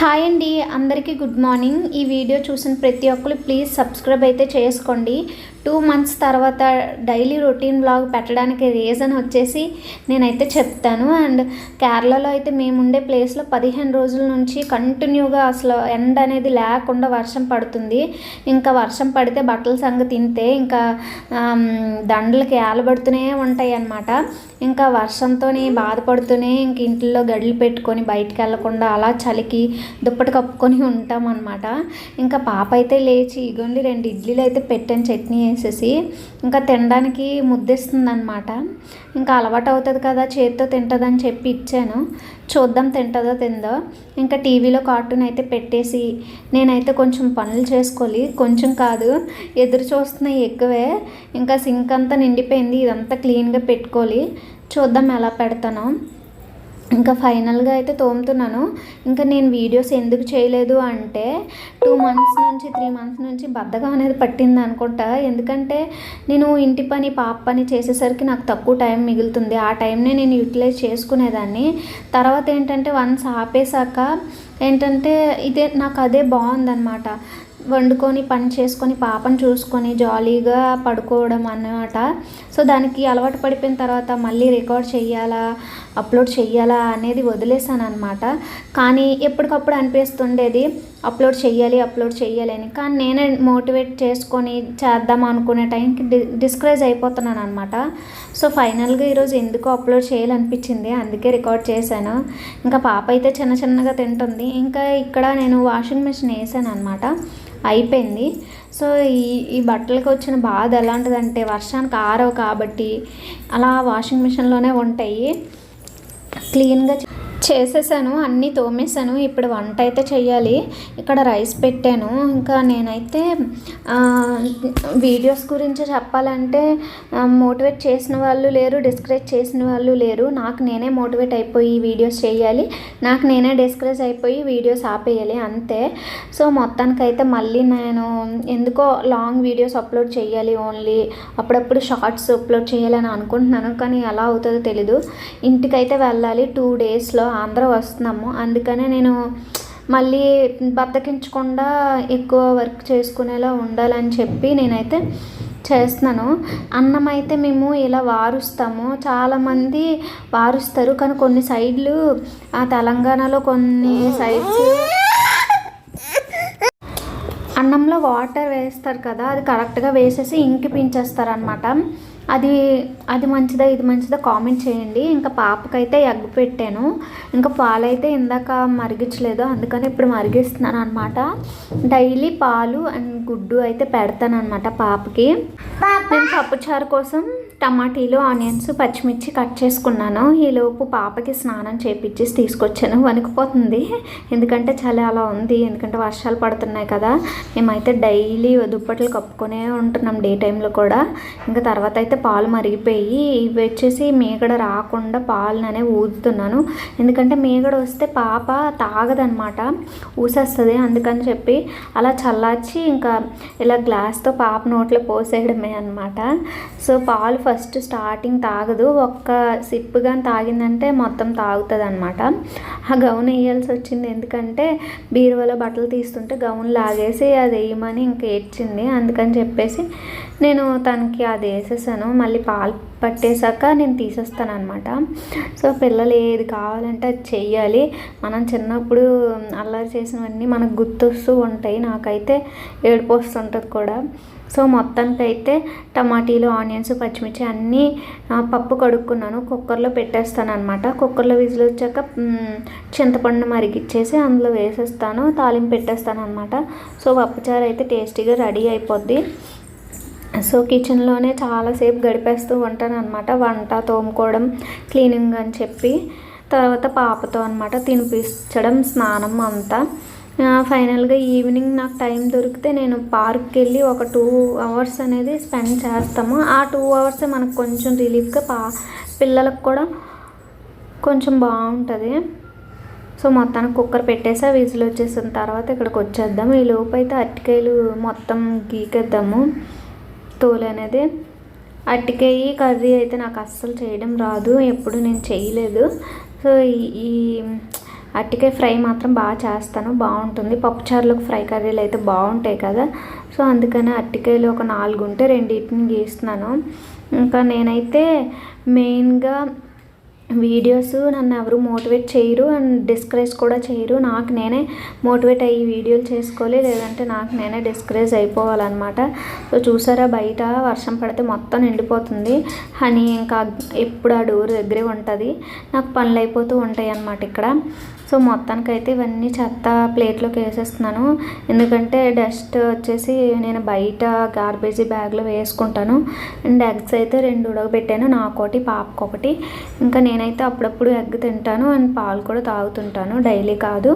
Hi అండి, అందరికీ good morning. ఈ వీడియో చూసిన ప్రతి ఒక్కరు ప్లీజ్ సబ్స్క్రైబ్ అయితే చేసుకోండి. 2 months తర్వాత డైలీ రొటీన్ బ్లాగ్ పెట్టడానికి రీజన్ వచ్చేసి నేనైతే చెప్తాను. అండ్ కేరళలో అయితే మేము ఉండే ప్లేస్లో 15 రోజుల నుంచి కంటిన్యూగా అసలు ఎండ అనేది లేకుండా వర్షం పడుతుంది. ఇంకా వర్షం పడితే బట్టల సంగతి తింటే ఇంకా దండలకి ఏలబడుతూనే ఉంటాయి అన్నమాట. ఇంకా వర్షంతోనే బాధపడుతూనే ఇంక ఇంట్లో గడ్డలు పెట్టుకొని బయటికి వెళ్ళకుండా అలా చలికి దుప్పటి కప్పుకొని ఉంటాం అన్నమాట. ఇంకా పాప అయితే లేచి ఇగోండి 2 ఇడ్లీలు అయితే పెట్టాను చట్నీ వేసేసి. ఇంకా తినడానికి ముద్దేస్తుంది అనమాట. ఇంకా అలవాటు అవుతుంది కదా, చేతితో తింటుందని చెప్పి ఇచ్చాను. చూద్దాం తింటుందో తిందో. ఇంకా టీవీలో కార్టూన్ అయితే పెట్టేసి నేనైతే కొంచెం పనులు చేసుకోవాలి. కొంచెం కాదు, ఎదురు చూస్తున్నాయి ఎక్కువే. ఇంకా సింక్ అంతా నిండిపోయింది, ఇదంతా క్లీన్గా పెట్టుకోవాలి. చూద్దాం ఎలా పెడతానో. ఇంకా ఫైనల్గా అయితే తోముతున్నాను. ఇంకా నేను వీడియోస్ ఎందుకు చేయలేదు అంటే 2 months నుంచి 3 months నుంచి బద్ధకం అనేది పట్టింది అనుకుంటా. ఎందుకంటే నేను ఇంటి పని పాప పని చేసేసరికి నాకు తక్కువ టైం మిగులుతుంది. ఆ టైంనే నేను యూటిలైజ్ చేసుకునేదాన్ని. తర్వాత ఏంటంటే వన్స్ ఆపేశాక ఏంటంటే నాకు అదే బాగుందన్నమాట. వండుకొని పని చేసుకొని పాపను చూసుకొని జాలీగా పడుకోవడం అన్నమాట. సో దానికి అలవాటు పడిపోయిన తర్వాత మళ్ళీ రికార్డ్ చేయాలా, అప్లోడ్ చేయాలా అనేది వదిలేసాను అనమాట. కానీ ఎప్పటికప్పుడు అనిపిస్తుండేది అప్లోడ్ చేయాలి అని. కానీ నేనే మోటివేట్ చేసుకొని చేద్దాం అనుకునే టైంకి డిస్కరేజ్ అయిపోతున్నాను అనమాట. సో ఫైనల్గా ఈరోజు ఎందుకు అప్లోడ్ చేయాలనిపించింది, అందుకే రికార్డ్ చేశాను. ఇంకా పాప అయితే చిన్నగా తింటుంది. ఇంకా ఇక్కడ నేను వాషింగ్ మిషన్ వేసాను అనమాట, అయిపోయింది. సో ఈ బట్టలకు వచ్చిన బాధ ఎలాంటిదంటే వర్షానికి ఆరవు కాబట్టి అలా వాషింగ్ మిషన్లోనే ఉంటాయి. క్లీన్గా చేసేసాను, అన్నీ తోమేసాను. ఇప్పుడు వంట అయితే చెయ్యాలి. ఇక్కడ రైస్ పెట్టాను. ఇంకా నేనైతే వీడియోస్ గురించి చెప్పాలంటే మోటివేట్ చేసిన వాళ్ళు లేరు, డిస్కరేజ్ చేసిన వాళ్ళు లేరు. నాకు నేనే మోటివేట్ అయిపోయి వీడియోస్ చేయాలి, నాకు నేనే డిస్కరేజ్ అయిపోయి వీడియోస్ ఆపేయాలి, అంతే. సో మొత్తానికైతే మళ్ళీ నేను ఎందుకో లాంగ్ వీడియోస్ అప్లోడ్ చేయాలి, ఓన్లీ అప్పుడప్పుడు షార్ట్స్ అప్లోడ్ చేయాలని అనుకుంటున్నాను. కానీ ఎలా అవుతుందో తెలీదు. ఇంటికైతే వెళ్ళాలి 2 daysలో, ఆంధ్ర వస్తున్నాము. అందుకనే నేను మళ్ళీ బద్దకించకుండా ఎక్కువ వర్క్ చేసుకునేలా ఉండాలని చెప్పి నేనైతే చేస్తున్నాను. అన్నం అయితే మేము ఇలా వారుస్తాము, చాలామంది వారుస్తారు. కానీ కొన్ని సైడ్లు తెలంగాణలో కొన్ని సైడ్స్ అన్నంలో వాటర్ వేస్తారు కదా, అది కరెక్ట్గా వేసేసి ఇంకిపించేస్తారు అనమాట. అది మంచిదా ఇది మంచిదా కామెంట్ చేయండి. ఇంకా పాపకైతే ఎగ్ పెట్టాను. ఇంకా పాలైతే ఇందాక మరిగించలేదు, అందుకని ఇప్పుడు మరిగిస్తున్నాను అనమాట. డైలీ పాలు అండ్ గుడ్డు అయితే పెడతాను అనమాట పాపకి. నేను పప్పుచారు కోసం టమాటీలు, ఆనియన్స్, పచ్చిమిర్చి కట్ చేసుకున్నాను. ఈలోపు పాపకి స్నానం చేయించేసి తీసుకొచ్చాను. వణికిపోతుంది ఎందుకంటే చలి అలా ఉంది, ఎందుకంటే వర్షాలు పడుతున్నాయి కదా. మేమైతే డైలీ దుప్పట్లు కప్పుకొనే ఉంటున్నాం డే టైంలో కూడా. ఇంకా తర్వాత అయితే పాలు మరిగిపోయి ఇవి వచ్చేసి మీగడ రాకుండా పాలననే ఊదుతున్నాను. ఎందుకంటే మీగడ వస్తే పాప తాగదనమాట, ఊసేస్తుంది. అందుకని చెప్పి అలా చల్లార్చి ఇంకా ఇలా గ్లాస్తో పాప నోట్లో పోసేయడమే అనమాట. సో పాలు ఫస్ట్ స్టార్టింగ్ తాగదు, ఒక్క సిప్ కానీ తాగిందంటే మొత్తం తాగుతుంది అనమాట. ఆ గౌన్ వేయాల్సి వచ్చింది, ఎందుకంటే బీరువాలో బట్టలు తీస్తుంటే గౌన్ లాగేసి అది వేయమని ఇంక ఏడ్చింది. అందుకని చెప్పేసి నేను తనకి అది వేసేసాను. మళ్ళీ పాలు పట్టేశాక నేను తీసేస్తాను అనమాట. సో పిల్లలు ఏది కావాలంటే అది చెయ్యాలి. మనం చిన్నప్పుడు అల్లరి చేసినవన్నీ మనకు గుర్తొస్తూ ఉంటాయి. నాకైతే ఏడుపు వస్తుంటుంది కూడా. సో మొత్తానికైతే టమాటీలు, ఆనియన్స్, పచ్చిమిర్చి అన్నీ పప్పు కడుక్కున్నాను, కుక్కర్లో పెట్టేస్తాను అనమాట. కుక్కర్లో విజిల్ వచ్చాక చింతపండు మరిగిచ్చేసి అందులో వేసేస్తాను, తాలింపు పెట్టేస్తాను అనమాట. సో పప్పుచారు అయితే టేస్టీగా రెడీ అయిపోద్ది. సో కిచెన్లోనే చాలాసేపు గడిపేస్తూ ఉంటాను అనమాట, వంట, తోముకోవడం, క్లీనింగ్ అని చెప్పి. తర్వాత పాపతో అనమాట తినిపించడం, స్నానం అంతా. ఫైనల్గా ఈవినింగ్ నాకు టైం దొరికితే నేను పార్క్కి వెళ్ళి ఒక 2 hours అనేది స్పెండ్ చేస్తాము. ఆ 2 hours మనకు కొంచెం రిలీఫ్గా పిల్లలకు కూడా కొంచెం బాగుంటుంది. సో మొత్తానికి కుక్కర్ పెట్టేసి విజిల్ వచ్చేసిన తర్వాత ఇక్కడికి వచ్చేద్దాము. ఈ లోపు అయితే అరటికాయలు మొత్తం గీకేద్దాము, తోలు అనేది. అరటికాయ కర్రీ అయితే నాకు అస్సలు చేయడం రాదు, ఎప్పుడు నేను చేయలేదు. సో ఈ అరటికాయ ఫ్రై మాత్రం బాగా చేస్తాను, బాగుంటుంది. పప్పుచారులకు ఫ్రై కర్రీలు అయితే బాగుంటాయి కదా, సో అందుకని అరటికాయలు ఒక 4 ఉంటే 2 గీస్తున్నాను. ఇంకా నేనైతే మెయిన్గా వీడియోస్ నన్ను ఎవరు మోటివేట్ చేయరు అండ్ డిస్కరేజ్ కూడా చేయరు. నాకు నేనే మోటివేట్ అయ్యి వీడియోలు చేసుకోవాలి, లేదంటే నాకు నేనే డిస్కరేజ్ అయిపోవాలన్నమాట. సో చూసారా, బయట వర్షం పడితే మొత్తం నిండిపోతుంది. హనీ ఇంకా ఎప్పుడు ఆ డోర్ దగ్గరే ఉంటుంది. నాకు పనులు అయిపోతూ ఉంటాయి అన్నమాట ఇక్కడ. సో మొత్తానికైతే ఇవన్నీ చెత్త ప్లేట్లోకి వేసేస్తున్నాను, ఎందుకంటే డస్ట్ వచ్చేసి నేను బయట గార్బేజీ బ్యాగ్లో వేసుకుంటాను. అండ్ ఎగ్స్ అయితే 2 ఉడకబెట్టాను, నాకొకటి పాపకొకటి. ఇంకా నేనైతే అప్పుడప్పుడు ఎగ్ తింటాను అండ్ పాలు కూడా తాగుతుంటాను, డైలీ కాదు.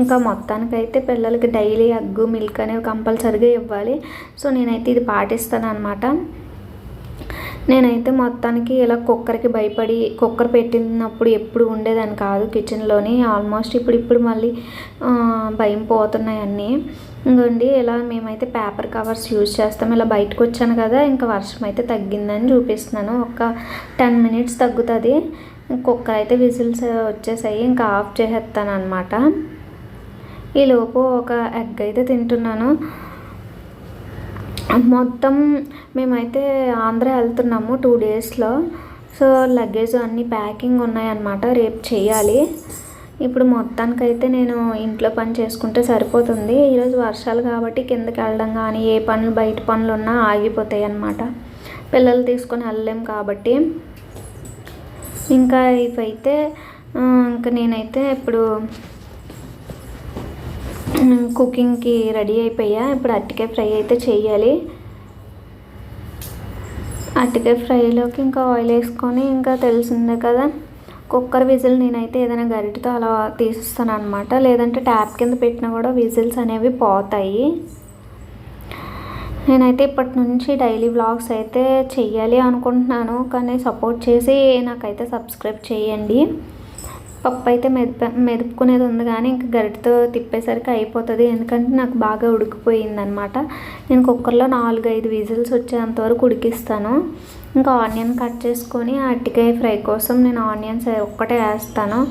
ఇంకా మొత్తానికైతే పిల్లలకి డైలీ ఎగ్ మిల్క్ అనేవి కంపల్సరీగా ఇవ్వాలి. సో నేనైతే ఇది పాటిస్తాను అన్నమాట. నేనైతే మొత్తానికి ఇలా కుక్కర్కి భయపడి కుక్కర్ పెట్టినప్పుడు ఎప్పుడు ఉండేదాన్ని కాదు కిచెన్లోని. ఆల్మోస్ట్ ఇప్పుడు మళ్ళీ భయం పోతున్నాయి అన్నీ. ఇంకోండి ఇలా మేమైతే పేపర్ కవర్స్ యూజ్ చేస్తాం. ఇలా బయటకు వచ్చాను కదా, ఇంకా వర్షం అయితే తగ్గిందని చూపిస్తున్నాను. ఒక 10 మినిట్స్ తగ్గుతుంది. కుక్కర్ అయితే విజిల్స్ వచ్చేసాయి, ఇంకా ఆఫ్ చేసేస్తాను అనమాట. ఈలోపు ఒక ఎగ్ అయితే తింటున్నాను. మొత్తం మేమైతే ఆంధ్ర వెళ్తున్నాము 2 డేస్లో. సో లగేజ్ అన్నీ ప్యాకింగ్ ఉన్నాయన్నమాట, రేపు చేయాలి. ఇప్పుడు మొత్తానికైతే నేను ఇంట్లో పని చేసుకుంటే సరిపోతుంది. ఈరోజు వర్షాలు కాబట్టి కిందకి వెళ్ళడం కానీ ఏ పనులు బయట పనులు ఉన్నా ఆగిపోతాయి అన్నమాట, పిల్లలు తీసుకొని వెళ్ళలేం కాబట్టి. ఇంకా ఇవైతే ఇంకా నేనైతే ఇప్పుడు కుకింగ్కి రెడీ అయిపోయా. ఇప్పుడు అరటికాయ ఫ్రై అయితే చేయాలి. అరటికాయ ఫ్రైలోకి ఇంకా ఆయిల్ వేసుకొని, ఇంకా తెలిసిందే కదా కుక్కర్ విజిల్ నేనైతే ఏదైనా గరిటతో అలా తీసిస్తాను అనమాట, లేదంటే ట్యాప్ కింద పెట్టినా కూడా విజిల్స్ అనేవి పోతాయి. నేనైతే ఇప్పటి నుంచి డైలీ వ్లాగ్స్ అయితే చెయ్యాలి అనుకుంటున్నాను, కానీ సపోర్ట్ చేసి నాకైతే సబ్స్క్రైబ్ చేయండి. పప్పు అయితే మెదుపుకునేది ఉంది, కానీ ఇంకా గరిటతో తిప్పేసరికి అయిపోతుంది, ఎందుకంటే నాకు బాగా ఉడికిపోయింది అనమాట. నేను కుక్కర్లో 4-5 విజిల్స్ వచ్చేంత వరకు ఉడికిస్తాను. ఇంకా ఆనియన్ కట్ చేసుకొని అరటికాయ ఫ్రై కోసం నేను ఆనియన్స్ ఒక్కటే వేస్తాను.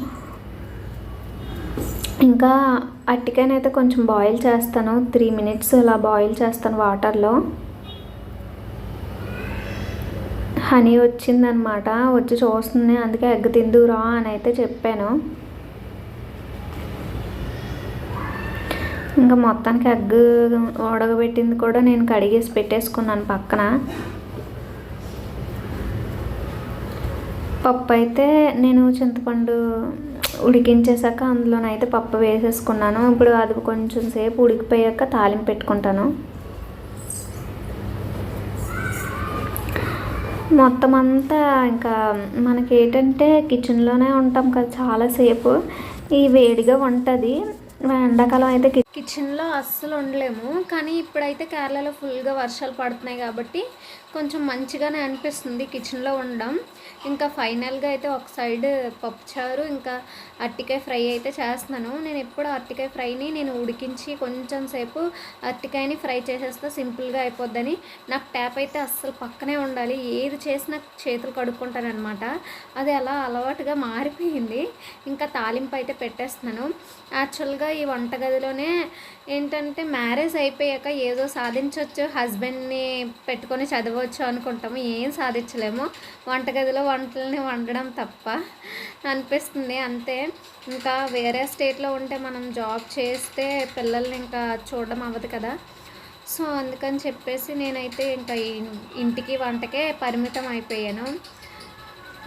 ఇంకా అరటికాయనైతే కొంచెం బాయిల్ చేస్తాను, 3 మినిట్స్ అలా బాయిల్ చేస్తాను వాటర్లో. హనీ వచ్చిందనమాట, వచ్చి చూస్తుంది, అందుకే ఎగ్ తిందురా అని అయితే చెప్పాను. ఇంకా మొత్తానికి ఎగ్ ఉడకబెట్టింది కూడా నేను కడిగేసి పెట్టేసుకున్నాను పక్కన. పప్పు అయితే నేను చింతపండు ఉడికించేసాక అందులోనైతే పప్పు వేసేసుకున్నాను. ఇప్పుడు అది కొంచెం సేపు ఉడికిపోయాక తాలింపు పెట్టుకుంటాను. మొత్తం అంతా ఇంకా మనకి ఏంటంటే కిచెన్లోనే ఉంటాం కదా చాలాసేపు, ఈ వేడిగా ఉంటుంది. ఎండాకాలం అయితే కిచెన్లో అస్సలు ఉండలేము, కానీ ఇప్పుడైతే కేరళలో ఫుల్గా వర్షాలు పడుతున్నాయి కాబట్టి కొంచెం మంచిగానే అనిపిస్తుంది కిచెన్లో ఉండడం. ఇంకా ఫైనల్గా అయితే ఒక సైడ్ పప్పుచారు ఇంకా అరటికాయ ఫ్రై అయితే చేస్తున్నాను. నేను ఎప్పుడు అరటికాయ ఫ్రైని నేను ఉడికించి కొంచెం సేపు అరటికాయని ఫ్రై చేసేస్తే సింపుల్గా అయిపోద్దని. నాకు ట్యాప్ అయితే అస్సలు పక్కనే ఉండాలి, ఏది చేసినా చేతులు కడుక్కుంటాను అనమాట. అది అలా అలవాటుగా మారిపోయింది. ఇంకా తాలింపు అయితే పెట్టేస్తున్నాను. యాక్చువల్గా ఈ వంటగదిలోనే ఏంటంటే మ్యారేజ్ అయిపోయాక ఏదో సాధించవచ్చు, హస్బెండ్ని పెట్టుకొని చదవచ్చు అనుకుంటాము, ఏం సాధించలేము. వంటగదిలో వంటలని వండడం తప్ప అనిపిస్తుంది అంతే. ఇంకా వేరే స్టేట్లో ఉంటే మనం జాబ్ చేస్తే పిల్లల్ని ఇంకా చూడడం అవ్వదు కదా. సో అందుకని చెప్పేసి నేనైతే ఇంకా ఇంటికి వంటకే పరిమితం అయిపోయాను.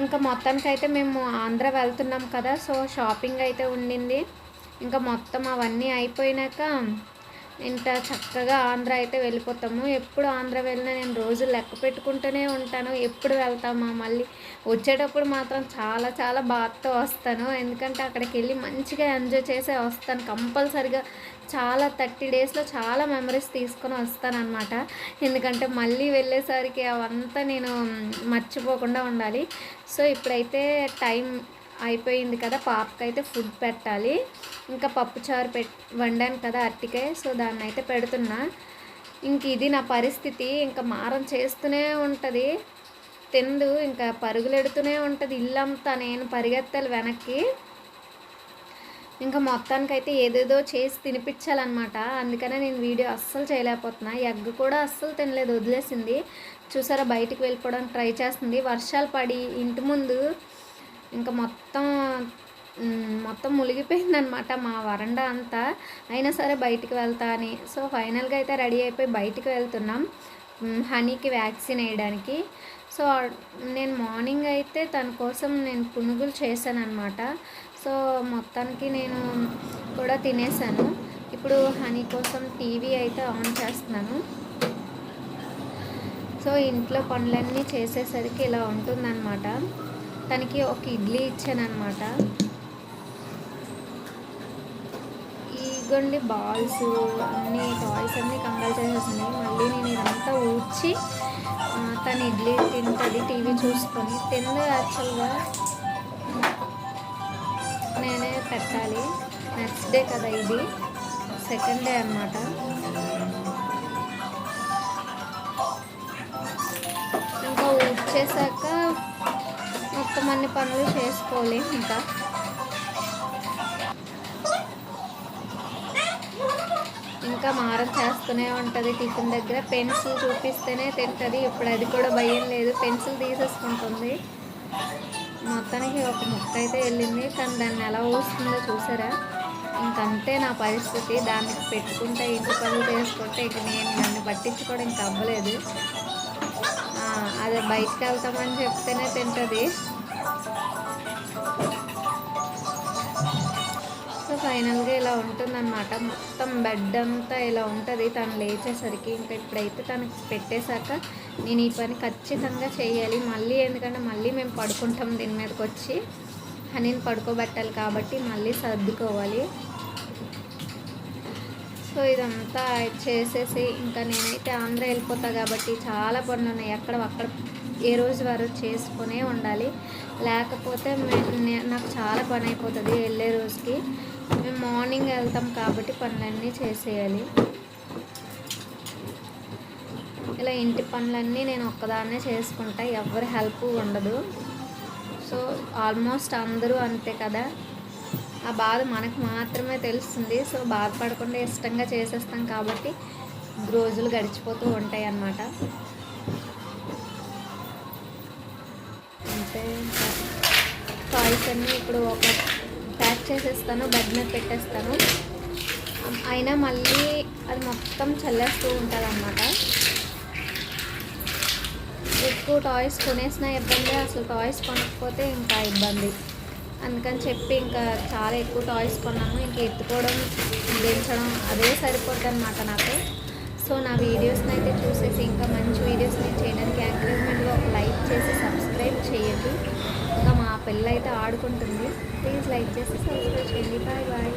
ఇంకా మొత్తానికైతే మేము ఆంధ్ర వెళ్తున్నాం కదా, సో షాపింగ్ అయితే ఉండింది. ఇంకా మొత్తం అవన్నీ అయిపోయినాక ఇంకా చక్కగా ఆంధ్ర అయితే వెళ్ళిపోతాము. ఎప్పుడు ఆంధ్ర వెళ్ళినా నేను రోజులు లెక్క పెట్టుకుంటూనే ఉంటాను, ఎప్పుడు వెళ్తామా మళ్ళీ. వచ్చేటప్పుడు మాత్రం చాలా చాలా బాధతో వస్తాను, ఎందుకంటే అక్కడికి వెళ్ళి మంచిగా ఎంజాయ్ చేసే వస్తాను కంపల్సరిగా. చాలా 30 డేస్లో చాలా మెమరీస్ తీసుకొని వస్తానన్నమాట, ఎందుకంటే మళ్ళీ వెళ్ళేసరికి అవంతా నేను మర్చిపోకుండా ఉండాలి. సో ఇప్పుడైతే టైం అయిపోయింది కదా, పాపకైతే ఫుడ్ పెట్టాలి. ఇంకా పప్పుచారు వండాను కదా అరటికాయ, సో దాన్ని అయితే పెడుతున్నా. ఇంక ఇది నా పరిస్థితి, ఇంకా మారం చేస్తూనే ఉంటుంది, తిందు ఇంకా పరుగులెడుతూనే ఉంటుంది ఇల్లంతా. నేను పరిగెత్తాలి వెనక్కి. ఇంకా మొత్తానికైతే ఏదేదో చేసి తినిపించాలన్నమాట. అందుకనే నేను వీడియో అస్సలు చేయలేకపోతున్నా. ఎగ్ కూడా అస్సలు తినలేదు, వదిలేసింది. చూసారా బయటికి వెళ్ళిపోవడానికి ట్రై చేస్తుంది. వర్షాలు పడి ఇంటి ముందు ఇంకా మొత్తం మునిగిపోయిందనమాట మా వరండా అంతా. అయినా సరే బయటికి వెళ్తా అని. సో ఫైనల్గా అయితే రెడీ అయిపోయి బయటికి వెళ్తున్నాం హనీకి వ్యాక్సిన్ వేయడానికి. సో నేను మార్నింగ్ అయితే తన కోసం నేను పునుగులు చేశాను అనమాట. సో మొత్తానికి నేను కూడా తినేసాను. ఇప్పుడు హనీ కోసం టీవీ అయితే ఆన్ చేస్తున్నాను. సో ఇంట్లో పనులన్నీ చేసేసరికి ఇలా ఉంటుందన్నమాట. తనకి ఒక ఇడ్లీ ఇచ్చాను అనమాట. ఇగోండి బాల్స్ అన్నీ టాయ్స్ అన్నీ కంగారు చేసేసింది. మళ్ళీ నేను ఇదంతా ఊడ్చి తను ఇడ్లీ తింటుంది టీవీ చూసుకొని. తింది యాక్చువల్గా నేనే పెట్టాలి. నెక్స్ట్ డే కదా, ఇది సెకండ్ డే అన్నమాట. ఇంకా ఊడ్చేసాక మొత్తం అన్ని పనులు చేసుకోవాలి. ఇంకా మారం చేస్తూనే ఉంటుంది. టిఫిన్ దగ్గర పెన్సిల్ చూపిస్తేనే తింటుంది. ఇప్పుడు అది కూడా భయం లేదు, పెన్సిల్ తీసేసుకుంటుంది. మొత్తానికి ఒక ముక్క అయితే వెళ్ళింది, కానీ దాన్ని ఎలా ఊస్తుందో చూసారా. ఇంకంతే నా పరిస్థితి. దాన్ని పెట్టుకుంటే ఇంటి పనులు చేసుకుంటే ఇక నేను నన్ను పట్టించుకోవడం ఇంకా అవ్వలేదు. అదే బయటకు వెళ్తామని చెప్తేనే తింటుంది. సో ఫైనల్గా ఇలా ఉంటుందన్నమాట. మొత్తం బెడ్ అంతా ఇలా ఉంటుంది తను లేచేసరికి. ఇంకా ఇప్పుడైతే తనకి పెట్టేశాక నేను ఈ పని ఖచ్చితంగా చేయాలి మళ్ళీ. ఎందుకంటే మళ్ళీ మేము పడుకుంటాం దీని మీదకి వచ్చి. హనీని పడుకోబెట్టాలి కాబట్టి మళ్ళీ సర్దుకోవాలి. సో ఇదంతా చేసేసి ఇంకా నేనైతే ఆంధ్ర వెళ్ళిపోతా కాబట్టి చాలా పనులు ఉన్నాయి. అక్కడ ఏ రోజు వారు చేసుకునే ఉండాలి. లేకపోతే నాకు చాలా పని అయిపోతుంది వెళ్ళే రోజుకి. మేము మార్నింగ్ వెళ్తాం కాబట్టి పనులన్నీ చేసేయాలి. ఇలా ఇంటి పనులన్నీ నేను ఒక్కదాన్నే చేసుకుంటా, ఎవరి హెల్ప్ ఉండదు. సో ఆల్మోస్ట్ అందరూ అంతే కదా, ఆ బాధ మనకు మాత్రమే తెలుస్తుంది. సో బాధపడకుండా ఇష్టంగా చేసేస్తాం కాబట్టి రోజులు గడిచిపోతూ ఉంటాయి అన్నమాట. అంటే టాయ్స్ అన్నీ ఇప్పుడు ఒక ప్యాక్ చేసేస్తాను, బెడ్ మీద పెట్టేస్తాను. అయినా మళ్ళీ అది మొత్తం చల్లేస్తూ ఉంటుంది అన్నమాట. ఎక్కువ టాయ్స్ కొనేసిన ఇబ్బంది, అసలు టాయ్స్ కొనకపోతే ఇంకా ఇబ్బంది. అందుకని చెప్పి ఇంకా చాలా ఎక్కువ టాయ్స్ కొన్నాము. ఇంకా ఎత్తుకోవడం దించడం అదే సరిపోద్ది అన్నమాట నాకు. సో నా వీడియోస్ని అయితే చూసేసి ఇంకా మంచి వీడియోస్ని చేయడానికి ఎంకరేజ్మెంట్లో ఒక లైక్ చేసి సబ్స్క్రైబ్ చేయండి. ఇంకా మా పిల్ల అయితే ఆడుకుంటుంది. ప్లీజ్ లైక్ చేసి సబ్స్క్రైబ్ చేయండి. Bye bye.